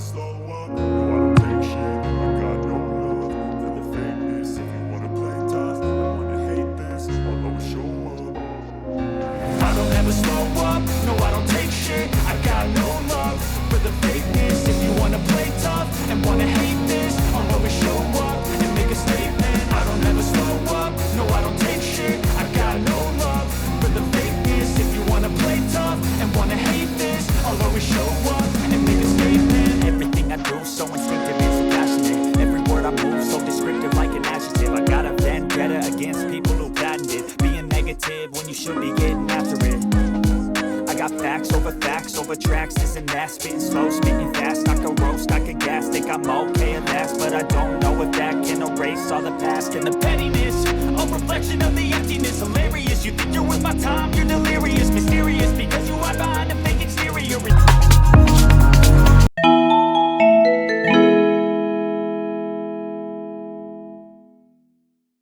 slow up, no I don't take shit. I got no love for the fakeness. If you wanna play tough and wanna hate this, I'll always show up. I don't ever slow up, no I don't take shit. I got no love for the fakeness. If you wanna play tough and wanna hate this, I'll always show up and make a statement. I don't ever slow up, no I don't take shit. I got no love for the fakeness. If you wanna play tough and wanna hate this, I'll always show up and make a statement. Everything I do so instinctive and so passionate. Every word I move so descriptive like an adjective. I got a vendetta against people who patented being negative when you should be getting after it. I got facts over tracks, isn't that spitting slow, speaking fast, I can roast, I can gas, think I'm okay at last, but I don't know if that can erase all the past and the pettiness, a reflection of the emptiness, hilarious, you think you're worth my time, you're delirious, mysterious, because you hide behind a fake exterior.